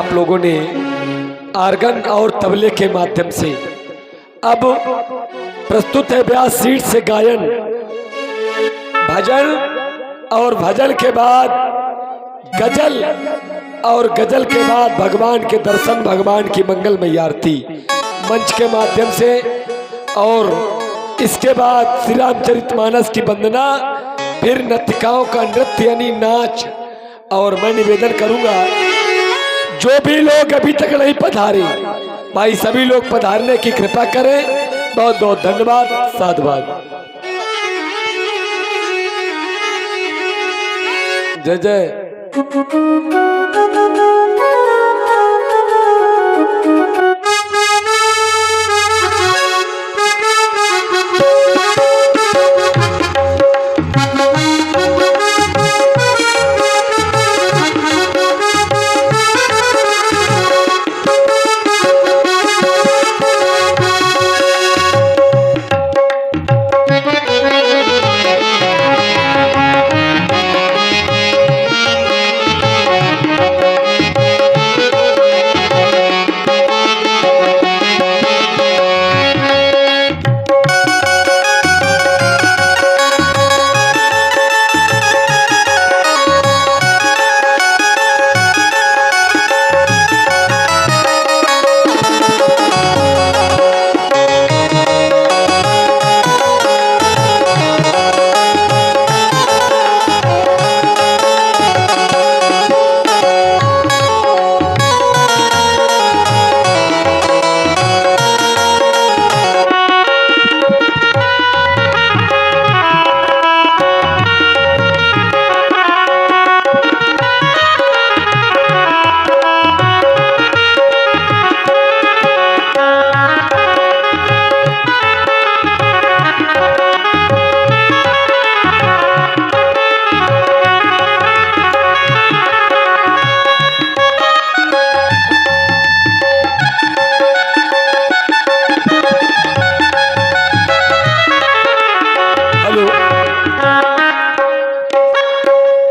आप लोगों ने आर्गन और तबले के माध्यम से। अब प्रस्तुत है व्यास सीट से गायन, भजन और भजन के बाद गजल और गजल के बाद भगवान के दर्शन, भगवान की मंगलमयी आरती मंच के माध्यम से। और इसके बाद श्री रामचरितमानस की वंदना, फिर नर्तिकाओं का नृत्य यानी नाच। और मैं निवेदन करूंगा जो भी लोग अभी तक नहीं पधारे भाई सभी लोग पधारने की कृपा करें। बहुत बहुत धन्यवाद, साधुवाद। जय जय।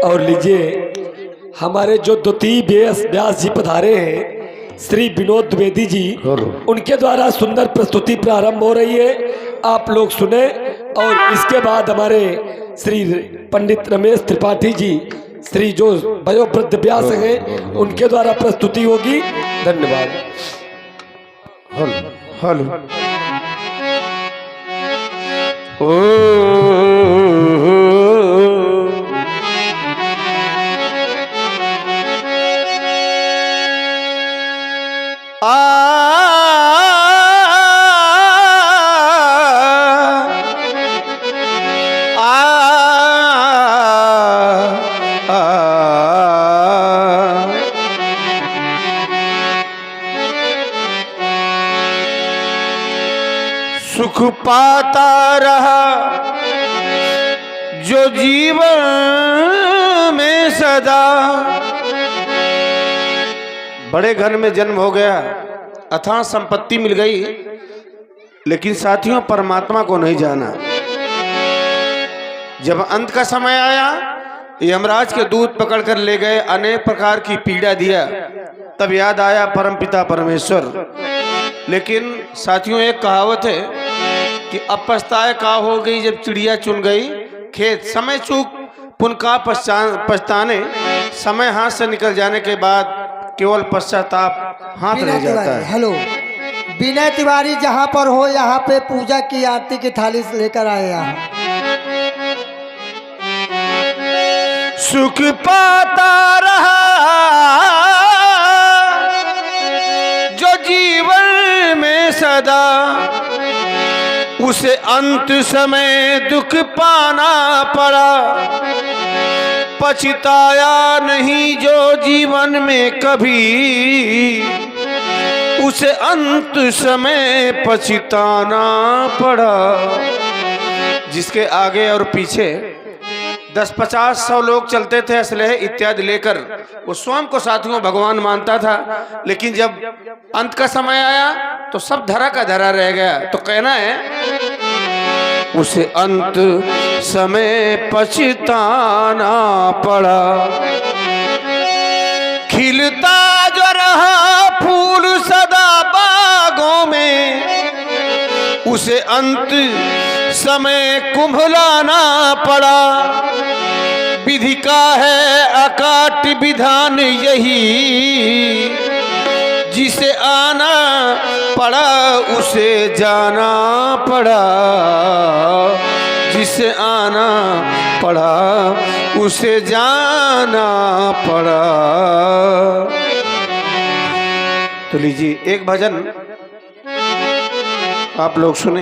और लीजिए हमारे जो द्वितीय व्यास जी पधारे हैं श्री विनोद द्विवेदी जी, उनके द्वारा सुंदर प्रस्तुति प्रारंभ हो रही है, आप लोग सुने। और इसके बाद हमारे श्री पंडित रमेश त्रिपाठी जी, श्री जो वयोवृद्ध व्यास हैं, उनके द्वारा प्रस्तुति होगी। धन्यवाद। हेलो सुख पाता रहा जो जीवन में सदा। बड़े घर में जन्म हो गया, अथाह संपत्ति मिल गई, लेकिन साथियों परमात्मा को नहीं जाना। जब अंत का समय आया, यमराज के दूत पकड़कर ले गए, अनेक प्रकार की पीड़ा दिया, तब याद आया परमपिता परमेश्वर। लेकिन साथियों एक कहावत है कि अब पछताए का हो गई जब चिड़िया चुन गई खेत। समय चूक पुन का पछताने, समय हाथ से निकल जाने के बाद केवल पश्चाताप हाथ रह जाता है। हेलो विनय तिवारी, जहाँ पर हो यहाँ पे पूजा की आरती की थाली से लेकर आए यहाँ। सुख पाता रहा जो जीवन में सदा, उसे अंत समय दुख पाना पड़ा। पछताया नहीं जो जीवन में कभी, उसे अंत समय पछताना पड़ा। जिसके आगे और पीछे 10-50-100 लोग चलते थे असलहे इत्यादि लेकर, वो स्वयं को साथियों भगवान मानता था। लेकिन जब अंत का समय आया तो सब धरा का धरा रह गया। तो कहना है उसे अंत समय पछताना पड़ा। खिलता जो रहा फूल सदा बागों में, उसे अंत समय कुंभलाना पड़ा। विधि का है अकाट विधान यही, जिसे आना पड़ा उसे जाना पड़ा, जिसे आना पड़ा उसे जाना पड़ा। तो लीजिए एक भजन आप लोग सुने।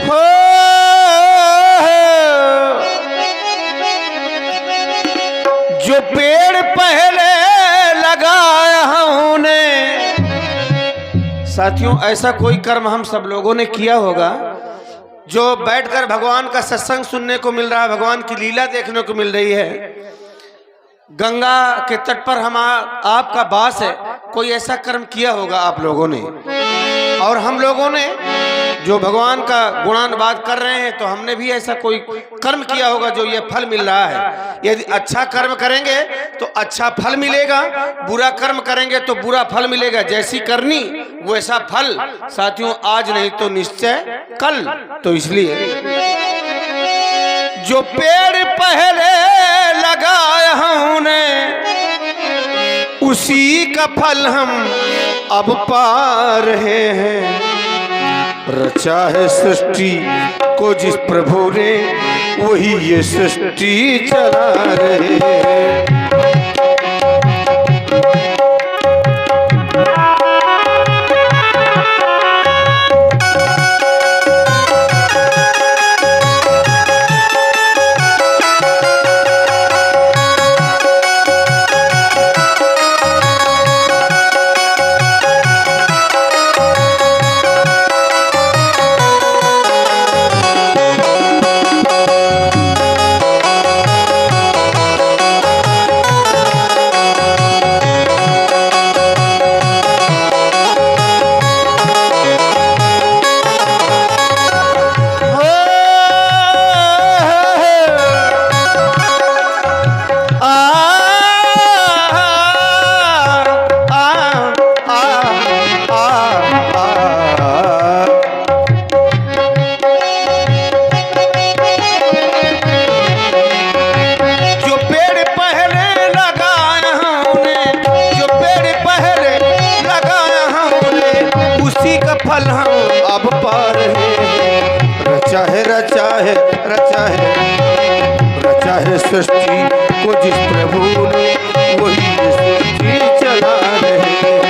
हो जो पेड़ पहले लगाया हमने, साथियों ऐसा कोई कर्म हम सब लोगों ने किया होगा जो बैठकर भगवान का सत्संग सुनने को मिल रहा है, भगवान की लीला देखने को मिल रही है। गंगा के तट पर हम आपका वास है, कोई ऐसा कर्म किया होगा आप लोगों ने। और हम लोगों ने जो भगवान का गुणानुवाद कर रहे हैं तो हमने भी ऐसा कोई कर्म किया होगा जो ये फल मिल रहा है। यदि अच्छा कर्म करेंगे तो अच्छा फल मिलेगा, बुरा कर्म करेंगे तो बुरा फल मिलेगा। जैसी करनी वैसा फल साथियों, आज नहीं तो निश्चय कल। तो इसलिए जो पेड़ पहले लगाया हमने, उसी का फल हम अब पा रहे हैं। रचा है सृष्टि को जिस प्रभु ने, वही ये सृष्टि चला रहे हैं। रचा है सृष्टि को जिस प्रभु ने, वही सृष्टि चला रहे हैं।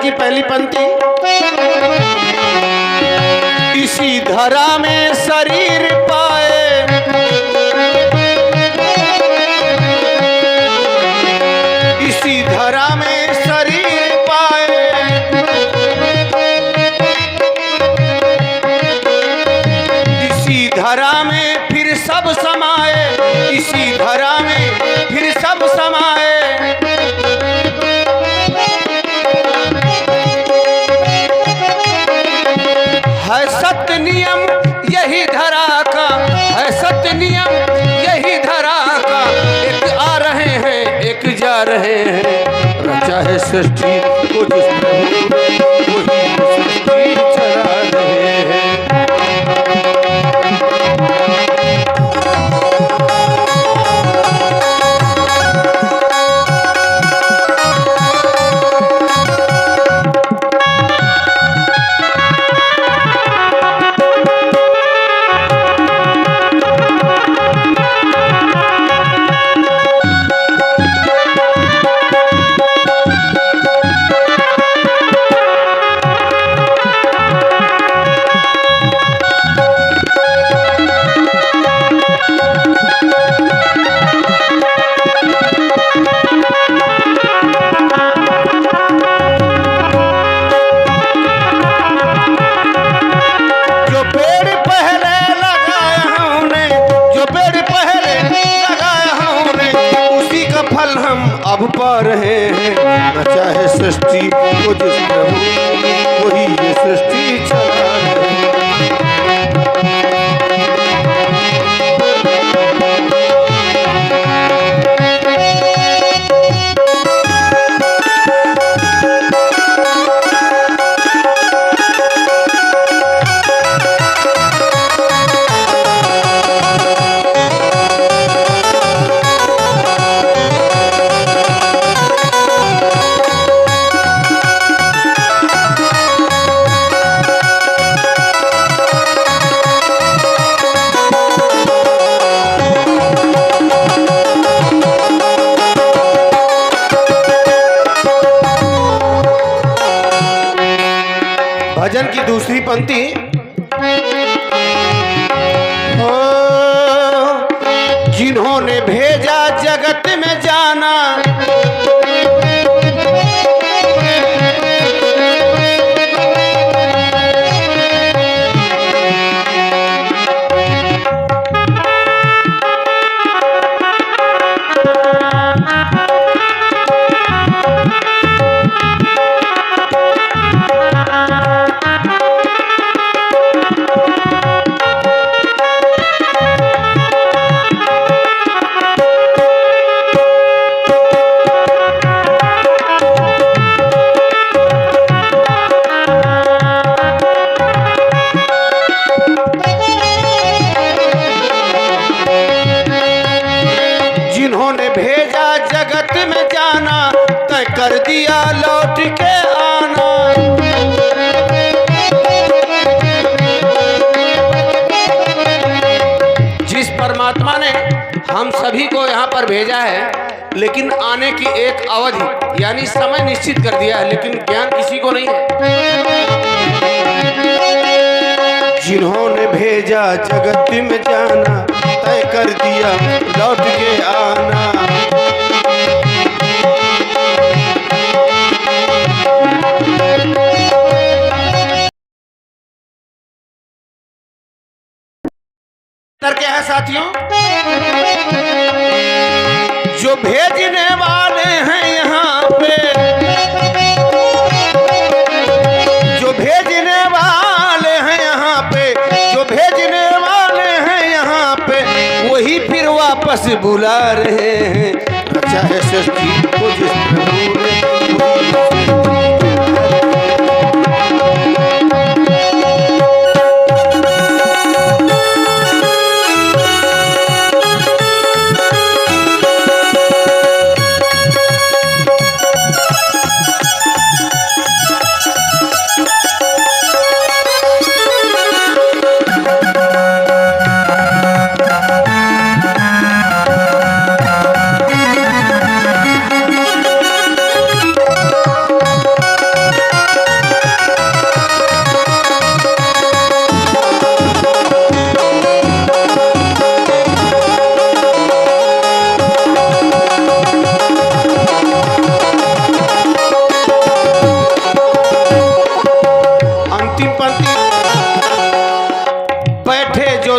की पहली पंक्ति, इसी धरा में शरीर पाए, इसी धरा में शरीर पाए, इसी धरा में फिर सब समाए, इसी धरा में फिर सब समाए। है सत्य नियम यही धरा का, है सत्य नियम यही धरा का, एक आ रहे हैं एक जा रहे हैं। रचा है सृष्टि को जिस प्रभु ने, वही सृष्टि चला रहे हैं। हम अब पा रहे हैं। न चाहे सृष्टि को जिस प्रभु वही ये सृष्टि चला रहे। भजन की दूसरी पंक्ति, ओ जिन्होंने भेजा जगत में जाना, भेजा जगत में जाना, तय कर दिया लौट के आना। जिस परमात्मा ने हम सभी को यहाँ पर भेजा है, लेकिन आने की एक अवधि यानी समय निश्चित कर दिया है, लेकिन ज्ञान किसी को नहीं है। जिन्होंने भेजा जगत में जाना, तय कर दिया लौट के आना। करके है साथियों, जो भेजने वाले हैं यहाँ पे, जो भेजने वाले हैं यहाँ पे, जो भेजने वाले हैं यहाँ पे, वही फिर वापस बुला रहे हैं। चाहे सृष्टि को जिस प्रभु ने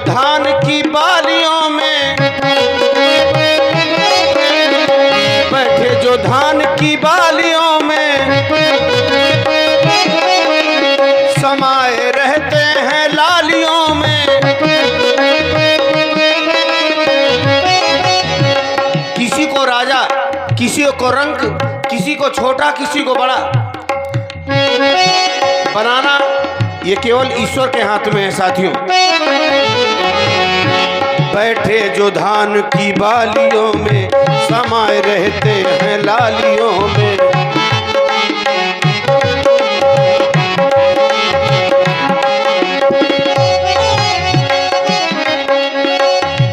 धान की बालियों में, बैठे जो धान की बालियों में, समाये रहते हैं लालियों में। किसी को राजा, किसी को रंक, किसी को छोटा, किसी को बड़ा बनाना, ये केवल ईश्वर के हाथ में है साथियों। बैठे जो धान की बालियों में, समाये रहते हैं लालियों में।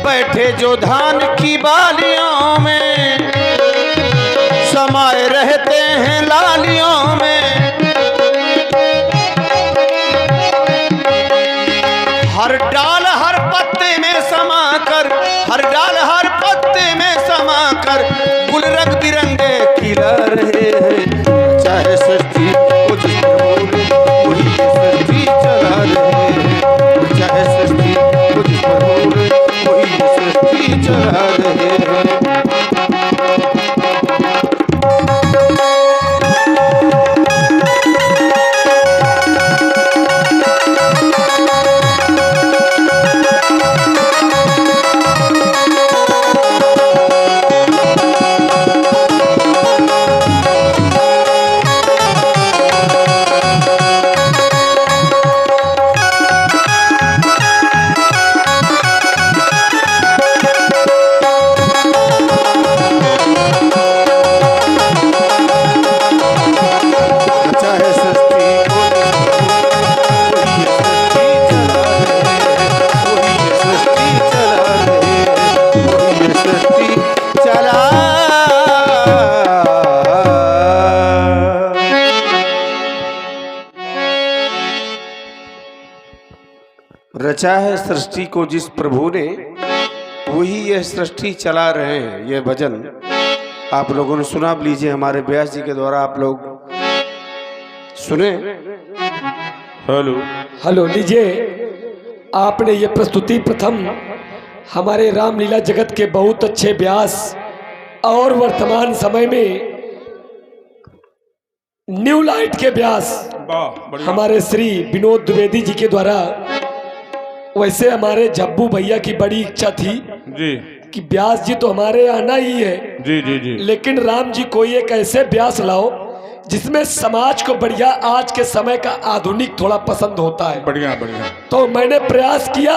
बैठे जो धान की बालियों में, समाये रहते हैं लालियों में। हर डाल हर पत्ते में समाकर, हर डाल हर पत्ते में समाकर, गुल रख रचा है सृष्टि को जिस प्रभु ने, वही यह सृष्टि चला रहे हैं। यह भजन आप लोगों ने सुना, अब लीजिए हमारे व्यास जी के द्वारा आप लोग सुने। हेलो हेलो, लीजिए आपने ये प्रस्तुति प्रथम हमारे रामलीला जगत के बहुत अच्छे व्यास और वर्तमान समय में न्यू लाइट के व्यास हमारे श्री विनोद द्विवेदी जी के द्वारा। वैसे हमारे जब्बू भैया की बड़ी इच्छा थी जी कि व्यास जी तो हमारे आना ही है जी जी जी, लेकिन राम जी कोई एक ऐसे व्यास लाओ जिसमें समाज को बढ़िया आज के समय का आधुनिक थोड़ा पसंद होता है। बढ़िया बढ़िया। तो मैंने प्रयास किया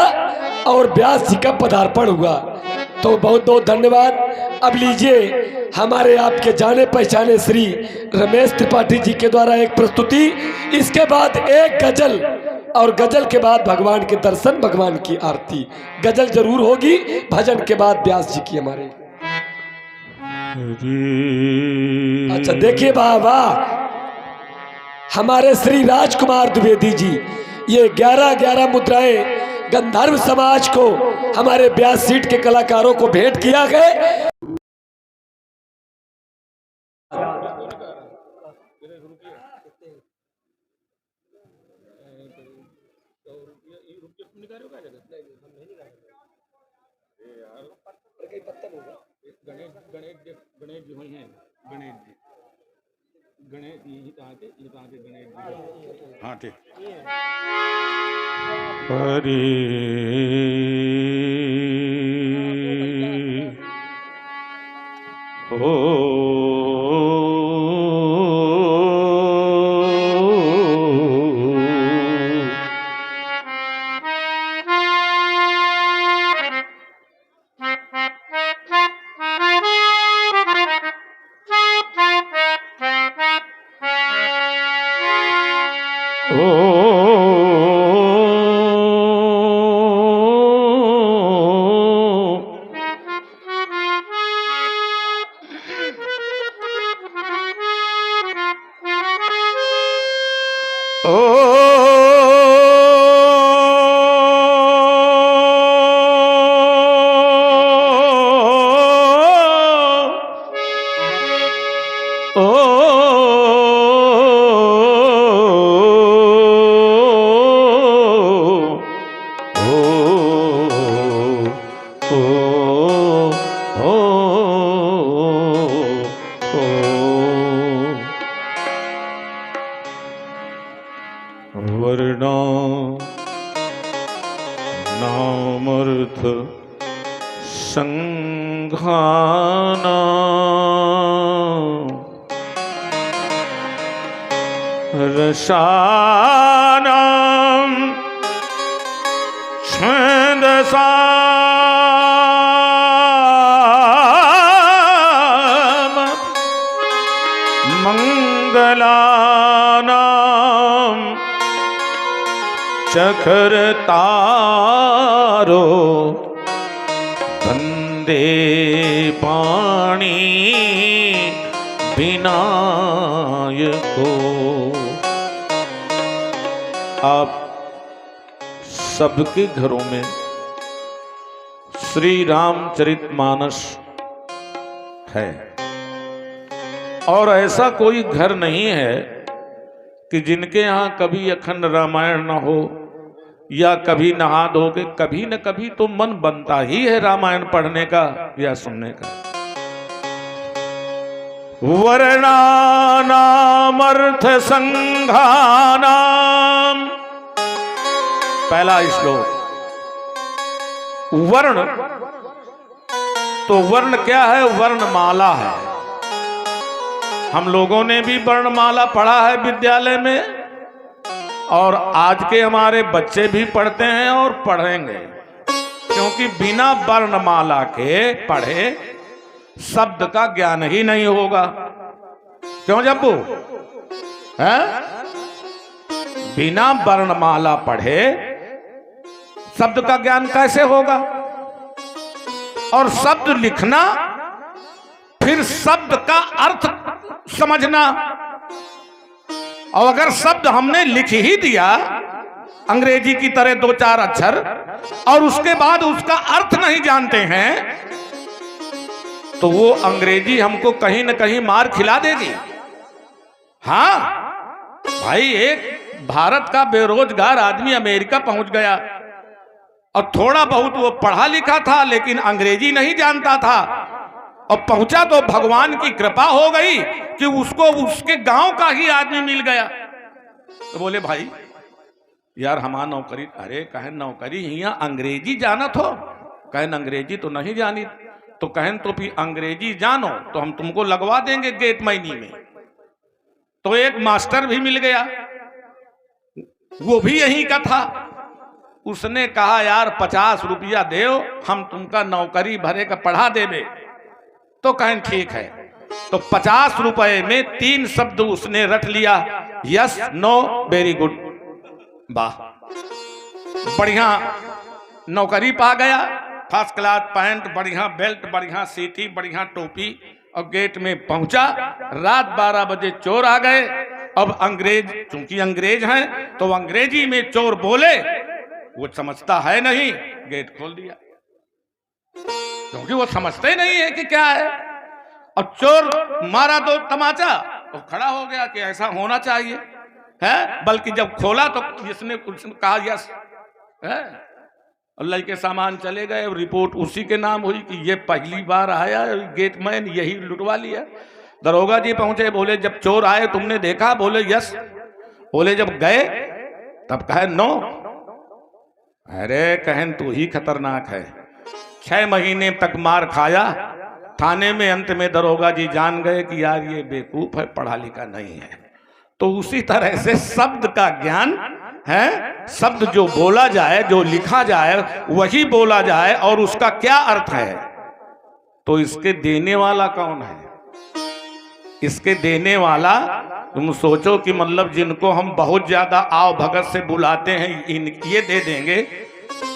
और व्यास जी का पदार्पण हुआ, तो बहुत बहुत धन्यवाद। अब लीजिए हमारे आपके जाने पहचाने श्री रमेश त्रिपाठी जी के द्वारा एक प्रस्तुति, इसके बाद एक गजल और गजल के बाद भगवान के दर्शन, भगवान की आरती। गजल जरूर होगी, भजन के बाद व्यास जी की हमारे। अच्छा देखिए बाबा, हमारे श्री राजकुमार द्विवेदी जी ये 11-11 मुद्राएं गंधर्व समाज को हमारे व्यास सीट के कलाकारों को भेंट किया गए। गणेश जी हुई हैं, गणेश जी ये कहाँ के गणेश जी। हाँ ठीक। हरे वर्णा नामर्थ संघाना रसानां छंदसा मंगलानां चखरतारो वंदे पाणी विनायको। आप सबके घरों में श्री रामचरितमानस है और ऐसा कोई घर नहीं है कि जिनके यहाँ कभी अखंड रामायण न हो या कभी नहा धो के कभी न कभी तो मन बनता ही है रामायण पढ़ने का या सुनने का। वर्णानामर्थ संघानाम, पहला श्लोक। वर्ण तो वर्ण क्या है? वर्णमाला है। हम लोगों ने भी वर्णमाला पढ़ा है विद्यालय में और आज के हमारे बच्चे भी पढ़ते हैं और पढ़ेंगे, क्योंकि बिना वर्णमाला के पढ़े शब्द का ज्ञान ही नहीं होगा। क्यों जब्बू? है बिना वर्णमाला पढ़े शब्द का ज्ञान कैसे होगा? और शब्द लिखना, फिर शब्द का अर्थ समझना। और अगर शब्द हमने लिख ही दिया, अंग्रेजी की तरह 2-4 अक्षर और उसके बाद उसका अर्थ नहीं जानते हैं तो वो अंग्रेजी हमको कहीं न कहीं मार खिला देगी। हाँ भाई, एक भारत का बेरोजगार आदमी अमेरिका पहुंच गया और थोड़ा बहुत वो पढ़ा लिखा था लेकिन अंग्रेजी नहीं जानता था और पहुंचा तो भगवान की कृपा हो गई कि उसको उसके गांव का ही आदमी मिल गया। तो बोले भाई यार हमारा नौकरी, अरे कहें नौकरी यहाँ अंग्रेजी जानत हो? कहें अंग्रेजी तो नहीं जानी। तो कहें तो फिर अंग्रेजी जानो तो हम तुमको लगवा देंगे गेट महीने में। तो एक मास्टर भी मिल गया, वो भी यहीं का था। उसने कहा यार 50 रुपया दो, हम तुमका नौकरी भरे का पढ़ा देवे। तो कहें ठीक है। तो 50 रुपए में 3 शब्द उसने रट लिया, यस नो वेरी गुड। वाह, बढ़िया नौकरी पा गया, फर्स्ट क्लास पैंट, बढ़िया बेल्ट, बढ़िया सीटी, बढ़िया टोपी और गेट में पहुंचा। रात 12 बजे चोर आ गए। अब अंग्रेज, चूंकि अंग्रेज हैं तो अंग्रेजी में चोर बोले, वो समझता है नहीं, गेट खोल दिया क्योंकि वो समझते नहीं है कि क्या है। और चोर मारा 2 तमाचा तो खड़ा हो गया कि ऐसा होना चाहिए है। बल्कि जब खोला तो इसने कहा यस है, और लड़के सामान चले गए। रिपोर्ट उसी के नाम हुई कि ये पहली बार आया, गेटमैन यही लुटवा लिया। दरोगा जी पहुंचे, बोले जब चोर आए तुमने देखा? बोले यस। बोले जब गए तब कहे नो। अरे कहन तू ही खतरनाक है। 6 महीने तक मार खाया थाने में। अंत में दरोगा जी जान गए कि यार ये बेवकूफ है, पढ़ा लिखा नहीं है। तो उसी तरह से शब्द का ज्ञान है, शब्द जो बोला जाए, जो लिखा जाए वही बोला जाए और उसका क्या अर्थ है। तो इसके देने वाला कौन है? इसके देने वाला तुम सोचो कि मतलब जिनको हम बहुत ज्यादा आव भगत से बुलाते हैं ये दे देंगे,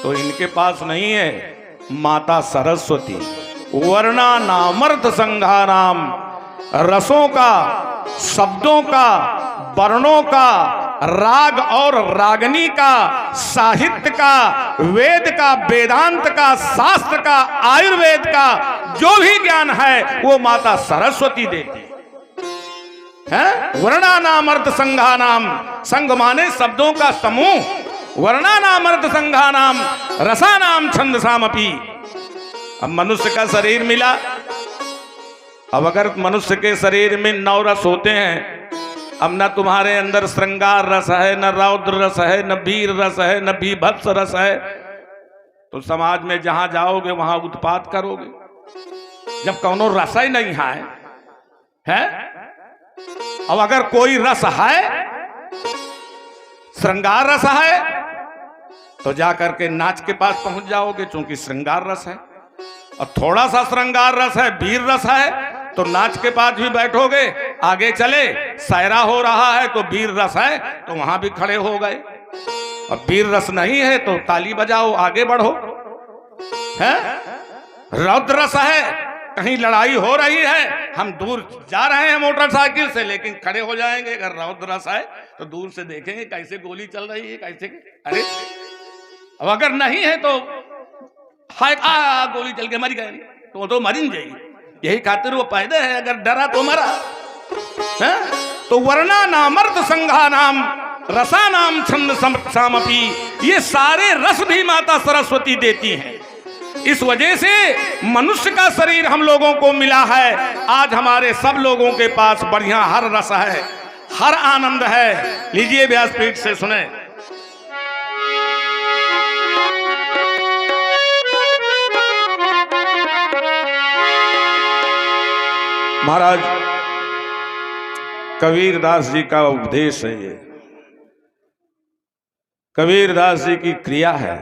तो इनके पास नहीं है। माता सरस्वती वर्णा नामर्थ संघाराम, रसों का, शब्दों का, वर्णों का, राग और रागनी का, साहित्य का, वेद का, वेदांत का, शास्त्र का, आयुर्वेद का जो भी ज्ञान है वो माता सरस्वती देती है। वर्णानामर्थ संघानाम, संघ माने शब्दों का समूह। वर्णानामर्थ संघानाम रसानाम छंदसामपि। अब मनुष्य का शरीर मिला। अब अगर मनुष्य के शरीर में 9 रस होते हैं, अब न तुम्हारे अंदर श्रृंगार रस है, न रौद्र रस है, न वीर रस है, न भीभत्स रस है, तो समाज में जहां जाओगे वहां उत्पात करोगे। जब कौनो रस ही नहीं है? अब अगर कोई रस है, श्रृंगार रस है, तो जाकर के नाच के पास पहुंच जाओगे क्योंकि श्रृंगार रस है। और थोड़ा सा श्रृंगार रस है, वीर रस है, तो नाच के पास भी बैठोगे। आगे चले, शायरा हो रहा है तो वीर रस है तो वहां भी खड़े हो गए। और वीर रस नहीं है तो ताली बजाओ, आगे बढ़ो। है रौद्र रस है, कहीं लड़ाई हो रही है, हम दूर जा रहे हैं मोटरसाइकिल से, लेकिन खड़े हो जाएंगे। अगर रौद्र रस है तो दूर से देखेंगे कैसे गोली चल रही है, कैसे। अरे अब अगर नहीं है तो हाय गोली चल के मर गए तो मरिन जाएगी। यही खातिर वो पैदा है, अगर डरा तो मरा है। तो वर्णा नामर्थ संघा नाम रसा नाम छंद सामपी, ये सारे रस भी माता सरस्वती देती हैं। इस वजह से मनुष्य का शरीर हम लोगों को मिला है। आज हमारे सब लोगों के पास बढ़िया हर रस है, हर आनंद है। लीजिए व्यासपीठ से सुने। महाराज कबीरदास जी का उपदेश है, ये कबीरदास जी की क्रिया है,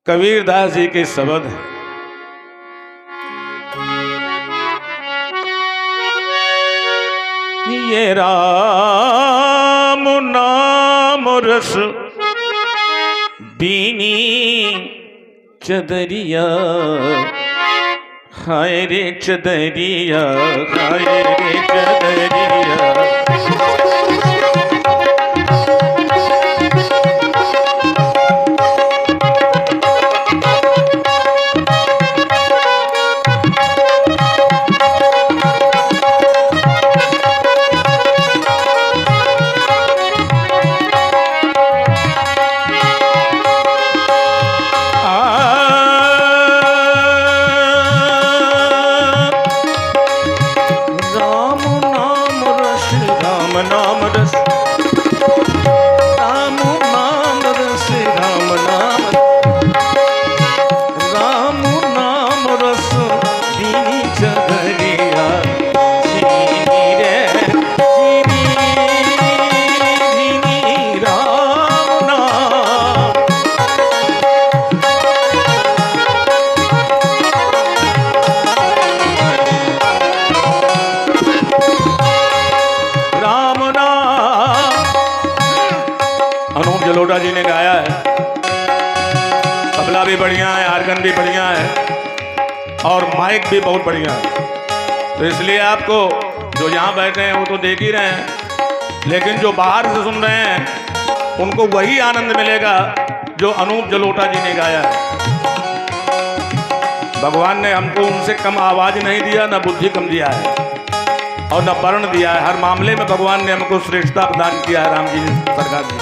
कबीरदास जी के शब्द है। ये राम नाम रस बीनी चदरिया, हाय रे चदरिया, हाय रे चदरिया। गायन भी बढ़िया है और माइक भी बहुत बढ़िया है। तो इसलिए आपको जो यहाँ बैठे हैं वो तो देख ही रहे हैं, लेकिन जो बाहर से सुन रहे हैं उनको वही आनंद मिलेगा जो अनूप जलोटा जी ने गाया है। भगवान ने हमको उनसे कम आवाज नहीं दिया, न बुद्धि कम दिया है और न वर्ण दिया है। हर मामले में भगवान ने हमको श्रेष्ठता प्रदान किया है। राम जी ने सरकार जी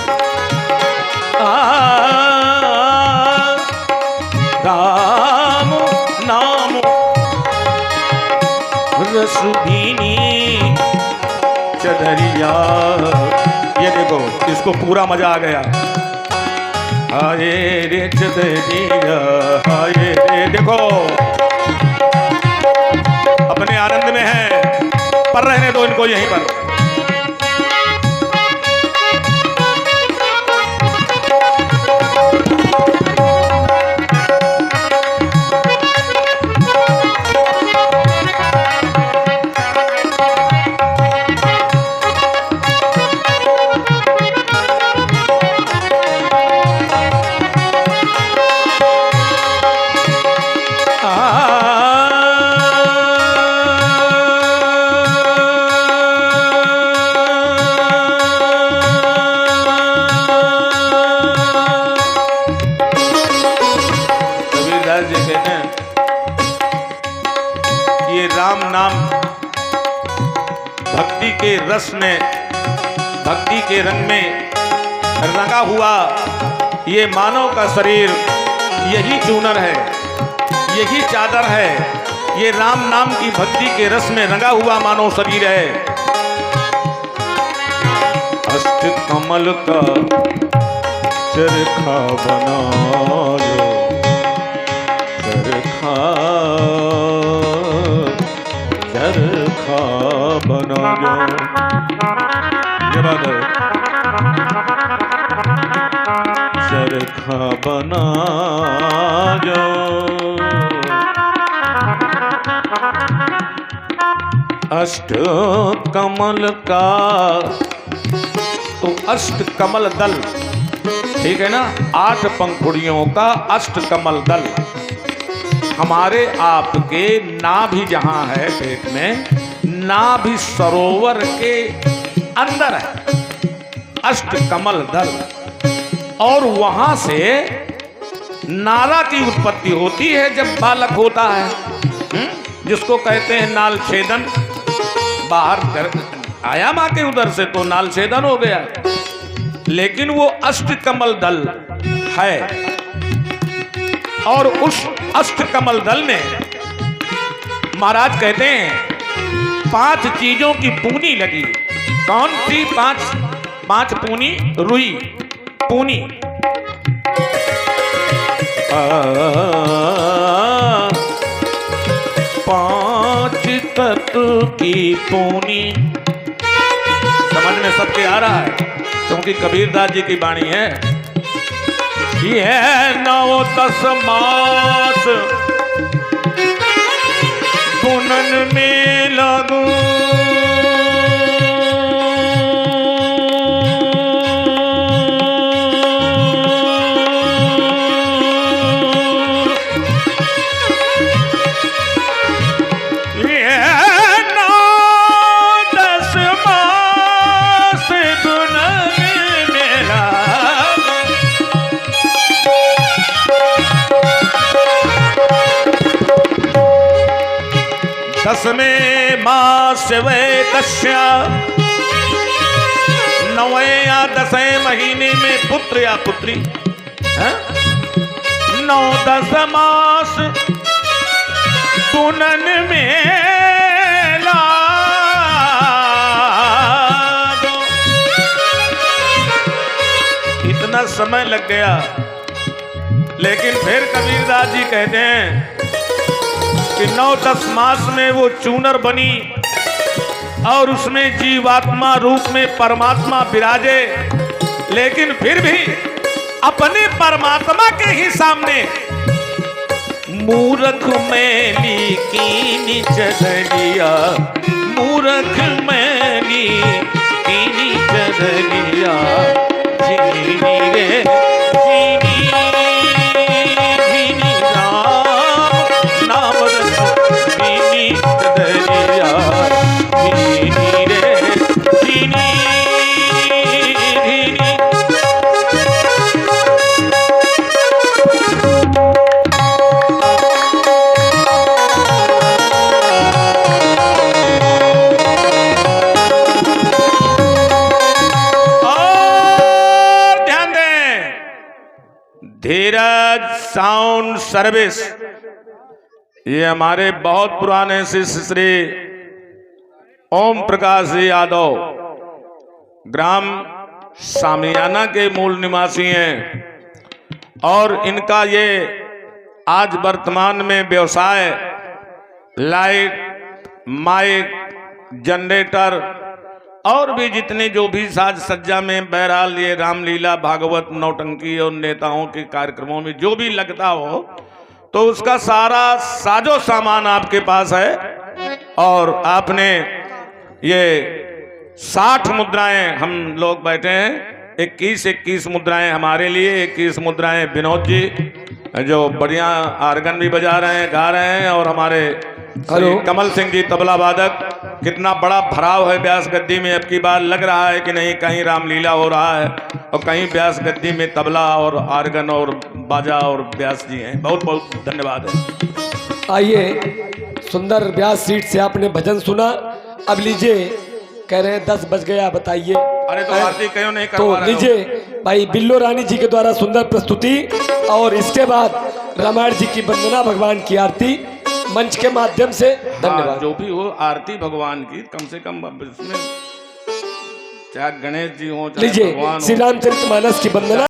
राम नाम रसभीनी चदरिया। ये देखो, इसको पूरा मजा आ गया। आए रे चदरिया आए रे, देखो अपने आनंद में है, पर रहने दो इनको यहीं पर। राम नाम भक्ति के रस में, भक्ति के रंग में रंगा हुआ ये मानव का शरीर, यही चूनर है, यही चादर है। ये राम नाम की भक्ति के रस में रंगा हुआ मानव शरीर है। अष्ट कमल का चरखा बनायो, चरखा चरखा बनायो। ये बात है, चरखा बनायो। अष्ट कमल का, तो अष्ट कमल दल, ठीक है ना, 8 पंखुड़ियों का अष्ट कमल दल हमारे आपके नाभि जहां है पेट में, नाभि सरोवर के अंदर है अष्ट कमल दल। और वहां से नारा की उत्पत्ति होती है जब बालक होता है, जिसको कहते हैं नाल छेदन। बाहर कर आया मां के उधर से तो नाल छेदन हो गया, लेकिन वो अष्ट कमल दल है। और उस अष्ट कमल दल में महाराज कहते हैं 5 चीजों की पूनी लगी। कौन सी 5 पूनी? रुई पूनी, 5 तत्व की पूनी। समझ में सबके आ रहा है, क्योंकि कबीरदास जी की वाणी है। ये 9-10 मास बुनन में लगू, दसवें मास वे कश्या, 9वें या 10वें महीने में पुत्र या पुत्री, 9-10 मास पुनन में लागो। इतना समय लग गया, लेकिन फिर कबीरदास जी कहते हैं कि 9-10 मास में वो चूनर बनी और उसमें जीवात्मा रूप में परमात्मा विराजे। लेकिन फिर भी अपने परमात्मा के ही सामने मूर्ख मैली कीनी चदरिया, मूर्ख मैली कीनी चदरिया, जीनी रे जीनी, जीनी राम धीरज साउंड सर्विस, ये हमारे बहुत पुराने शिष्य श्री ओम प्रकाश जी यादव ग्राम सामियाना के मूल निवासी हैं और इनका ये आज वर्तमान में व्यवसाय लाइट, माइक, जनरेटर और भी जितने जो भी साज सज्जा में बहरहाल ये रामलीला, भागवत, नौटंकी और नेताओं के कार्यक्रमों में जो भी लगता हो तो उसका सारा साजो सामान आपके पास है। और आपने ये 60 मुद्राएं, हम लोग बैठे हैं, 21 मुद्राएं हमारे लिए, 21 मुद्राएं विनोद जी जो बढ़िया आर्गन भी बजा रहे हैं, गा रहे हैं, और हमारे श्री कमल सिंह जी तबला वादक। कितना बड़ा भराव है व्यास गद्दी में, अब की बार लग रहा है कि नहीं कहीं रामलीला हो रहा है और कहीं व्यास गद्दी में तबला और आर्गन और बाजा और व्यास जी हैं। बहुत बहुत धन्यवाद है। आइए, सुंदर व्यास सीट से आपने भजन सुना, अब लीजिए, कह रहे हैं 10 बज गया, बताइए। अरे तो आरती क्यों नहीं तो करवा रहे हो? लीजिए भाई बिल्लो रानी जी के द्वारा सुंदर प्रस्तुति और इसके बाद रामायण जी की वंदना, भगवान की आरती मंच के माध्यम से। धन्यवाद। हाँ, जो भी हो आरती भगवान की कम से कम इसमें चाहे गणेश जी हो, चाहे लीजिए भगवान हो। श्री रामचरितमानस की वंदना।